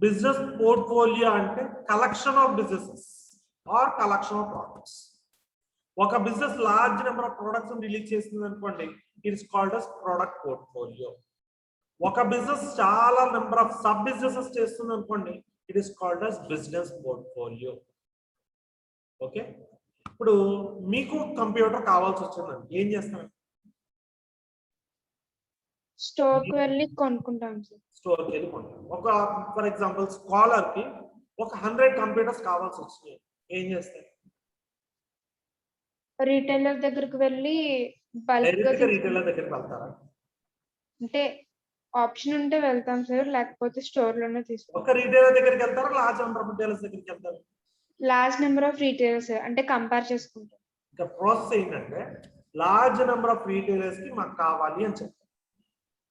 బిజినెస్ పోర్ట్ఫోలియో అంటే collection of businesses or collection of products. ఒక business large number of products release చేస్తుంది అనుకోండి, it's called as product portfolio. ఒక బిజినెస్ చాలా నెంబర్ ఆఫ్ సబ్ బిజినెసెస్ చేస్తుంది అనుకోండి, it is called as business portfolio. Okay, ఇప్పుడు మీకు కంప్యూటర్ కావాల్సి వచ్చిందండి, ఏం చేస్తారు? స్టోర్ కి వెళ్ళి కొనుక్కుంటాం సార్. స్టోర్కి వెళ్ళి కొంటారు. ఒక ఫర్ ఎగ్జాంపుల్ స్కాలర్ కి ఒక 100 కంప్యూటర్స్ కావాల్సి వచ్చినాయి, ఏం చేస్తారు? రీటైలర్ దగ్గరికి వెళ్ళి బల్క్ గా డైరెక్ట్ గా రీటైలర్ దగ్గరికి వెళ్తారా? అంటే ఆప్షన్ ఉంటే వెళ్తాం సార్, లేకపోతే స్టోర్ లోనే తీసుకుంటాం. ఒక రీటైలర్ దగ్గరికి వెళ్తారా, లార్జ్ నెంబర్ ఆఫ్ రీటైలర్స్ దగ్గరికి వెళ్తారు? లార్జ్ నెంబర్ ఆఫ్ రీటైలర్స్ అంటే కంపేర్ చేసుకుంటాం. ఇంకా ప్రాసెస్ ఏంటంటే లార్జ్ నెంబర్ ఆఫ్ రీటైలర్స్ కి మాకు కావాలి అని చెప్తారు.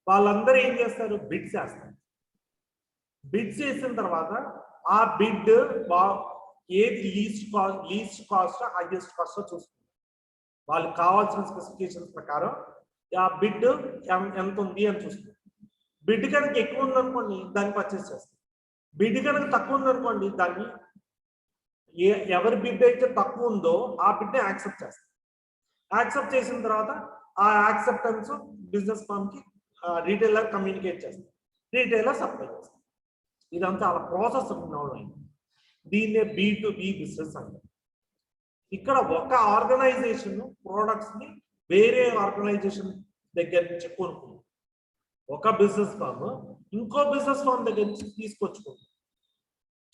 వాళ్ళందరూ ఏం చేస్తారు? బిడ్స్ వేస్తారు. బిడ్స్ వేసిన తర్వాత ఆ బిడ్ ఏది లీస్ట్ కాస్ట్ హైయెస్ట్ కాస్ట్ చూసుకుంటారు. వాళ్ళకి కావాల్సిన స్పెసిఫికేషన్స్ ప్రకారం ఆ బిడ్ ఎంత ఉంది అని చూసుకుంటారు. బిడ్ కనుక ఎక్కువ ఉందనుకోండి దాన్ని పర్చేస్ చేస్తారు. బిడ్ కనుక తక్కువ ఉందనుకోండి దాన్ని ఎవరి బిడ్ అయితే తక్కువ ఉందో ఆ బిడ్ని యాక్సెప్ట్ చేస్తారు. యాక్సెప్ట్ చేసిన తర్వాత ఆ యాక్సెప్టెన్స్ బిజినెస్ ఫామ్ కి రీటైలర్ కమ్యూనికేట్ చేస్తారు, రీటైలర్ సప్లై చేస్తారు. ఇదంతా అలా ప్రాసెస్ ఇన్వాల్వ్. దీన్నే B2B బిజినెస్ అంటారు. ఇక్కడ ఒక ఆర్గనైజేషన్ ప్రోడక్ట్స్ ని వేరే ఆర్గనైజేషన్ దగ్గర నుంచి కొనుక్కుంటుంది. ఒక బిజినెస్ ఫామ్ ఇంకో బిజినెస్ ఫామ్ దగ్గర నుంచి తీసుకొచ్చుకుంటుంది.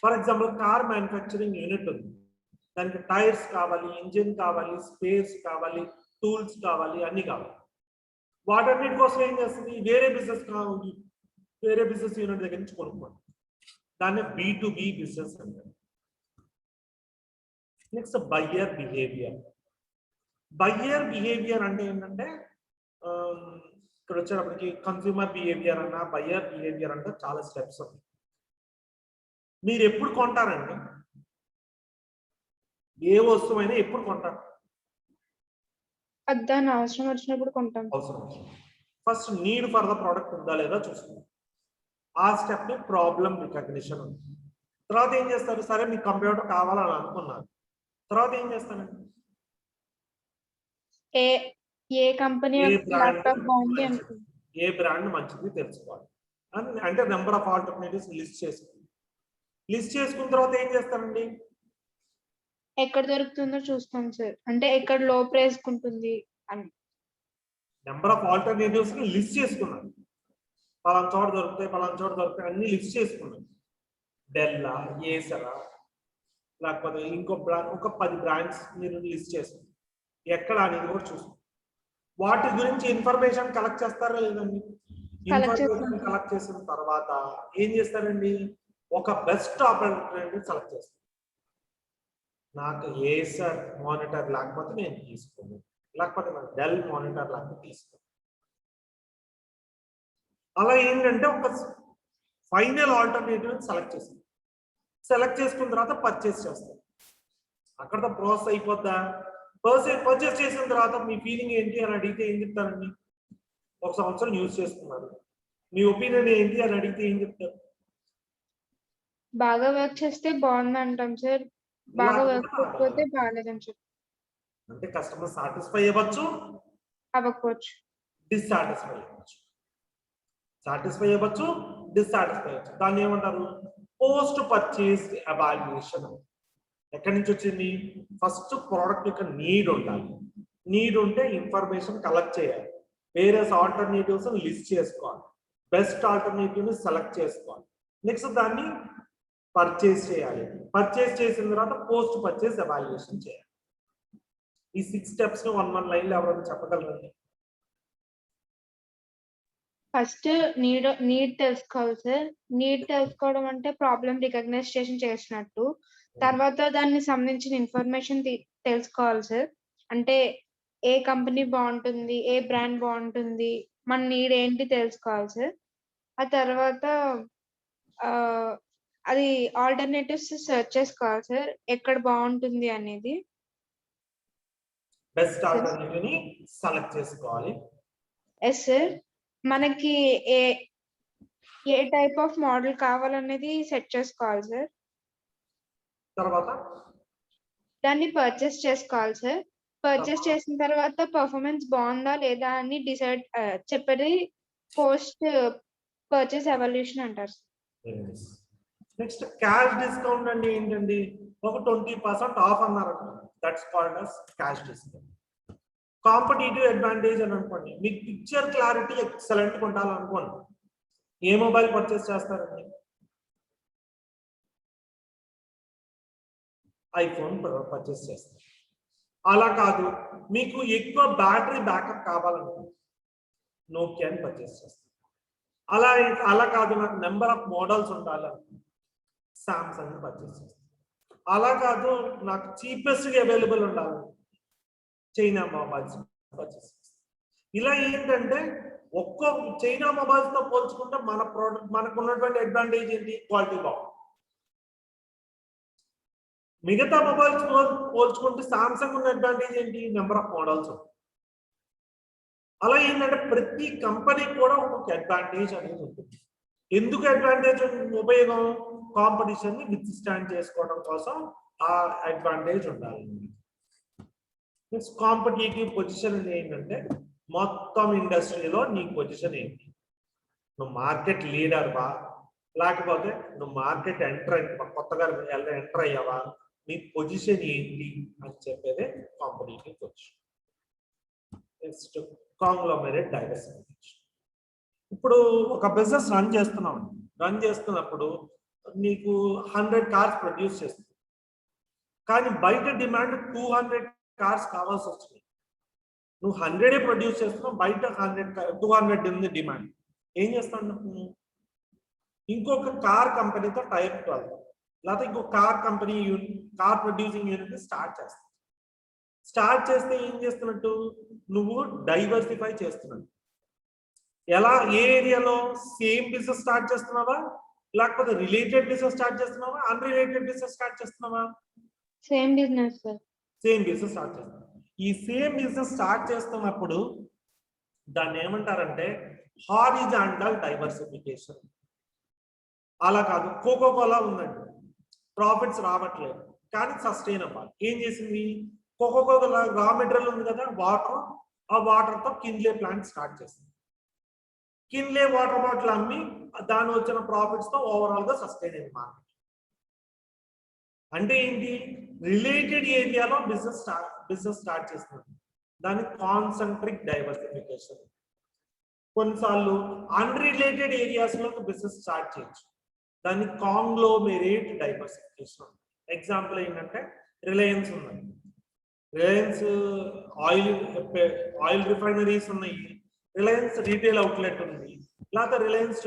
For example car manufacturing unit ఉంది, దానికి టైర్స్ కావాలి, ఇంజిన్ కావాలి, స్పేర్స్ కావాలి, టూల్స్ కావాలి, అన్ని కావాలి. వాటన్నిటి కోసం ఏం చేస్తుంది? వేరే బిజినెస్ యూనిట్ దగ్గర నుంచి కొనుక్కోండి. దాన్ని B2B బిజినెస్ అంటారు. Next buyer behaviour. Buyer behaviour అంటే ఏంటంటే ఇక్కడ వచ్చేటప్పటికి కన్స్యూమర్ బిహేవియర్ అన్న బయ్యర్ బిహేవియర్ అంటే చాలా స్టెప్స్ ఉన్నాయి. మీరు ఎప్పుడు కొంటారండి? ఏ వస్తువైనా ఎప్పుడు కొంటారు? దాని అవసరం వచ్చినప్పుడు కొంటాం. అవసరం first need for the product ఉందా లేదా చూసుకుంటాం. ఆ స్టెప్ ని ప్రాబ్లం రికగ్నిషన్ ఉంది. తర్వాత ఏం చేస్తారు? సరే మీకు కంప్యూటర్ కావాలని అనుకున్నారు, తర్వాత ఏం చేస్తానండి? ఏ కంపెనీ ల్యాప్టాప్ బాగుంది అనుకుంటాం. ఏ బ్రాండ్ మంచిది తెలుసుకోవాలి. అంటే నెంబర్ ఆఫ్ ఆల్టర్నేటివ్స్ లిస్ట్ చేసుకుంటాం. లిస్ట్ చేసుకున్న తర్వాత ఏం చేస్తారండి? ఎక్కడ దొరుకుతుందో చూస్తాం సార్, అంటే ఎక్కడ లో ప్రైస్ ఉంటుంది అని. నెంబర్ ఆఫ్ ఆల్టర్నేటివ్స్ ని లిస్ట్ చేసుకున్నారు. పలానా చోట దొరుకుతాయి, పలానా చోట దొరుకుతాయి అన్ని లిస్ట్ చేసుకున్నారు. డెల్లా, ఏసరా, లేకపోతే ఇంకో బ్రాండ్, ఒక 10 బ్రాండ్స్ మీరు లిస్ట్ చేసుకున్నారు. ఎక్కడ అనేది కూడా చూసుకుంటారు. వాటి గురించి ఇన్ఫర్మేషన్ కలెక్ట్ చేస్తారా లేదండి? ఇన్ఫర్మేషన్ కలెక్ట్ చేసిన తర్వాత ఏం చేస్తారండి? ఒక బెస్ట్ ఆపర్చునిటీ సెలెక్ట్ చేస్తారు. నాకు ఏసర్ మానిటర్ లేకపోతే నేను తీసుకోను, లేకపోతే నాకు డెల్ మానిటర్ లేకపోతే తీసుకోను. అలా ఏంటంటే ఒక ఫైనల్ ఆల్టర్నేటివ్ సెలెక్ట్ చేస్తాను. సెలెక్ట్ చేసుకున్న తర్వాత పర్చేస్ చేస్తాను. అక్కడతో ప్రాసెస్ అయిపోద్దా? పర్చేస్ చేసిన తర్వాత మీ ఫీలింగ్ ఏంటి అని అడిగితే ఏం చెప్తారండి? 1 సంవత్సరం యూజ్ చేసుకున్నారు, మీ ఒపీనియన్ ఏంటి అని అడిగితే ఏం చెప్తారు? బాగా వర్క్ చేస్తే బాగుంది అంటాం సార్, బాగా వర్క్ చేయకపోతే బాగాలేదని చెప్తాం. అంటే కస్టమర్ సాటిస్ఫై అవ్వచ్చు, అవ్వకపోవచ్చు, డిస్సాటిస్ఫై అవ్వచ్చు. సాటిస్ఫై అవ్వచ్చు, డిస్సాటిస్ఫై అవ్వచ్చు. దాన్ని ఏమంటారు? Post purchase evaluation. ఎక్కడి నుంచి వచ్చింది? ఫస్ట్ ప్రోడక్ట్ యొక్క నీడ్ ఉండాలి. నీడ్ ఉంటే ఇన్ఫర్మేషన్ కలెక్ట్ చేయాలి, వేరే ఆల్టర్నేటివ్స్ లిస్ట్ చేసుకోవాలి, బెస్ట్ ఆల్టర్నేటివ్ ని సెలెక్ట్ చేసుకోవాలి. నెక్స్ట్ దాన్ని పర్చేస్ చేయాలి. పర్చేస్ చేసిన తర్వాత పోస్ట్ పర్చేస్ ఎవాల్యుయేషన్ చేయాలి. ఈ 6 స్టెప్స్ ని 1 లైన్ లో ఎవరైనా చెప్పగలరండి? ఫస్ట్ నీడ్ తెలుసుకోవాలి సార్. నీడ్ తెలుసుకోవడం అంటే ప్రాబ్లం రికగ్నైజేషన్ చేసినట్టు. తర్వాత దానికి సంబంధించిన ఇన్ఫర్మేషన్ తెలుసుకోవాలి సార్. అంటే ఏ కంపెనీ బాగుంటుంది, ఏ బ్రాండ్ బాగుంటుంది, మన నీడ్ ఏంటి తెలుసుకోవాలి సార్. ఆ తర్వాత అది ఆల్టర్నేటివ్స్ సెర్చ్ చేసుకోవాలి సార్, ఎక్కడ బాగుంటుంది అనేది. బెస్ట్ ఆల్టర్నేటివ్ ని సెలెక్ట్ చేసుకోవాలి. Yes sir. మనకి ఏ టైప్ ఆఫ్ మోడల్ కావాలనేది సెట్ చేసుకోవాలి సార్. తర్వాత దాన్ని పర్చేస్ చేసుకోవాలి సార్. పర్చేస్ చేసిన తర్వాత పర్ఫార్మెన్స్ బాగుందా లేదా అని డిసైడ్ చెప్పేది పోస్ట్ పర్చేస్ ఎవల్యూషన్ అంటారు. నెక్స్ట్ క్యాష్ డిస్కౌంట్ అంటే ఏంటండి? ఒక 20% ఆఫ్ అన్నారు, that's called as cash discount. Competitive advantage అని అనుకోండి, మీకు పిక్చర్ క్లారిటీ ఎక్సలెంట్ ఉండాలనుకోండి, ఏ మొబైల్ పర్చేస్ చేస్తారండి? ఐఫోన్ పర్చేస్ చేస్తారు. అలా కాదు, మీకు ఎక్కువ బ్యాటరీ బ్యాకప్ కావాలనుకోండి, నోకియాని పర్చేస్ చేస్తారు. అలా కాదు, నాకు నెంబర్ ఆఫ్ మోడల్స్ ఉండాలనుకోండి, సామ్సంగ్ పర్చేస్ చేస్తారు. అలా కాదు, నాకు చీపెస్ట్ అవైలబుల్ ఉండాలి, చైనా మొబైల్స్ పర్చేస్ చేస్తారు. ఇలా ఏంటంటే ఒక్కో చైనా మొబైల్స్ తో పోల్చుకుంటే మన ప్రోడక్ట్ మనకు ఉన్నటువంటి అడ్వాంటేజ్ ఏంటి? క్వాలిటీ బాగుంది. మిగతా మొబైల్స్ పోల్చుకుంటే సామ్సంగ్ ఉన్న అడ్వాంటేజ్ ఏంటి? Number of models. అలా ఏంటంటే ప్రతి కంపెనీ కూడా ఒక్కొక్క అడ్వాంటేజ్ అనేది ఉంటుంది. ఎందుకు అడ్వాంటేజ్ ఉపయోగం? కాంపిటీషన్ ని విత్ స్టాండ్ చేసుకోవడం కోసం ఆ అడ్వాంటేజ్ ఉండాలి. కాంపిటేటివ్ పొజిషన్ ఏంటంటే మొత్తం ఇండస్ట్రీలో నీ పొజిషన్ ఏంటి? నువ్వు మార్కెట్ లీడర్ వా, లేకపోతే నువ్వు మార్కెట్ కొత్తగా ఎంటర్ అయ్యావా, నీ పొజిషన్ ఏంటి అని చెప్పేదే కాంపిటేటివ్ పొజిషన్. Next కాంగ్లోమరేట్ diversification. ఇప్పుడు ఒక బిజినెస్ రన్ చేస్తున్నప్పుడు నీకు 100 కార్స్ ప్రొడ్యూస్ చేస్తుంది, కానీ బయట డిమాండ్ 200 కార్స్ కావాల్సి వస్తుంది. నువ్వు 100 ప్రొడ్యూస్ చేస్తున్నావు, బయట 200 ఉంది డిమాండ్. ఏం చేస్తావు? ఇంకొక కార్ కంపెనీతో టైప్ వెళ్తావు, లేకపోతే ఇంకొక కార్ ప్రొడ్యూసింగ్ యూనిట్ స్టార్ట్ చేస్తే ఏం చేస్తున్నట్టు? నువ్వు డైవర్సిఫై చేస్తున్నట్టు. ఎలా? ఏ ఏరియాలో? సేమ్ బిజినెస్ స్టార్ట్ చేస్తున్నావా, లేకపోతే రిలేటెడ్ బిజినెస్ స్టార్ట్ చేస్తున్నావా, అన్రిలేటెడ్ బిజినెస్ స్టార్ట్ చేస్తున్నావా? Same business sir. Same business start చేస్తున్నావు. ఈ సేమ్ బిజినెస్ స్టార్ట్ చేస్తున్నప్పుడు దాన్ని ఏమంటారంటే హారిజాంటల్ డైవర్సిఫికేషన్. అలా కాదు, కోకో కోలా ఉందండి, ప్రాఫిట్స్ రావట్లేదు కానీ సస్టైన్ అవ్వాలి. ఏం చేసింది? కోకో కోలా రా మెటీరియల్ ఉంది కదా, వాటర్, ఆ వాటర్ తో కిన్లే ప్లాంట్ స్టార్ట్ చేసింది. కిన్లే వాటర్ బాటిల్ అమ్మి దాని వచ్చిన ప్రాఫిట్స్ తో ఓవరాల్ గా సస్టైన్ అయింది మార్కెట్. అంటే ఏంటి? రిలేటెడ్ ఏరియాలో బిజినెస్ స్టార్ట్ చేస్తున్నారు, దాన్ని కాన్సంట్రిక్ డైవర్సిఫికేషన్. కొన్నిసార్లు అన్రిలేటెడ్ ఏరియాస్ లో బిజినెస్ స్టార్ట్ చేయొచ్చు, దాన్ని కాంగ్లోమెరేట్ డైవర్సిఫికేషన్. ఎగ్జాంపుల్ ఏంటంటే రిలయన్స్ ఉన్నాయి, రిలయన్స్ ఆయిల్ రిఫైనరీస్ ఉన్నాయి, రిలయన్స్ రీటైల్ అవుట్లెట్ ఉంది, లేకపోతే రిలయన్స్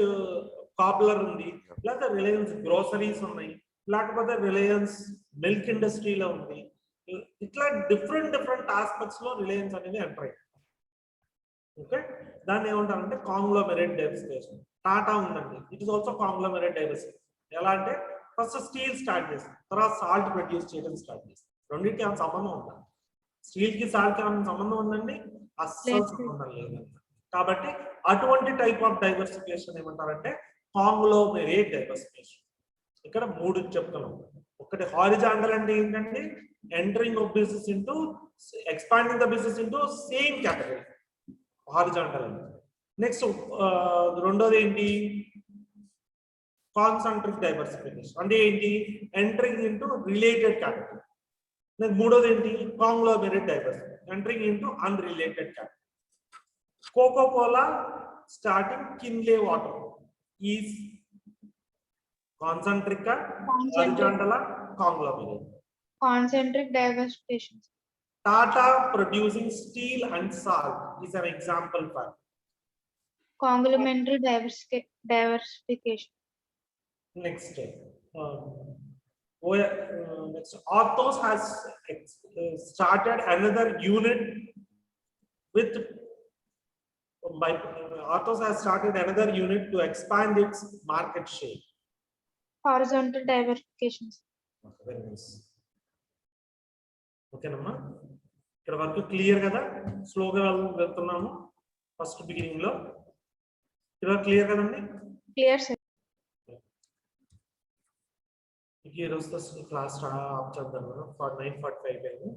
పాపులర్ ఉంది, లేకపోతే రిలయన్స్ గ్రోసరీస్ ఉన్నాయి, లేకపోతే రిలయన్స్ మిల్క్ ఇండస్ట్రీలో ఉంది. ఇట్లా డిఫరెంట్ ఆస్పెక్ట్స్ లో రిలయన్స్ అనేది ఎంటర్ అయింది. ఓకే, దాన్ని ఏమంటారంటే కాంగ్లోమెరేట్ డైవర్సిఫికేషన్. టాటా ఉందండి, ఇట్ ఇస్ ఆల్సో కాంగ్లోమెరేట్ డైవర్సిఫికేషన్. ఎలా అంటే ఫస్ట్ స్టీల్ స్టార్ట్ చేస్తాం, తర్వాత సాల్ట్ ప్రొడ్యూస్ చేయడం స్టార్ట్ చేస్తాం. రెండింటికి ఏమైనా సంబంధం ఉందా? స్టీల్ కి సాల్ట్ కి ఏమైనా సంబంధం ఉందండి? అస్సలు సంబంధం లేదండి. కాబట్టి అటువంటి టైప్ ఆఫ్ డైవర్సిఫికేషన్ ఏమంటారంటే కాంగ్లోమెరేట్ డైవర్సిఫికేషన్. ఇక్కడ 3 చెప్తున్నాం. ఒకటి హారిజాంటల్ అంటే ఏంటంటే entering of business into expanding the business into same category, horizontal అంటే. నెక్స్ట్ రెండోది ఏంటి? కాన్సంట్రిక్ డైవర్సిఫికేషన్ అంటే ఏంటి? Entering into related category. మూడోది ఏంటి? Conglomerate diversification, entering into unrelated category. Coca Cola starting Kinley water is concentric, horizontal, conglomerate. Concentric diversification. Tata producing steel and salt is an example for Conglomerate diversification. next. Next, Athos has started another unit with Athos has started another unit to expand its market share. Horizontal diversification. Very nice. ఓకేనమ్మా, ఇక్కడ వరకు clear కదా? స్లోగా వెళ్తున్నాము first beginning లో. ఇక్కడ clear కదండి? Clear sir. ఈ రోజు క్లాస్ ఆఫ్ చేద్దాం. 9:45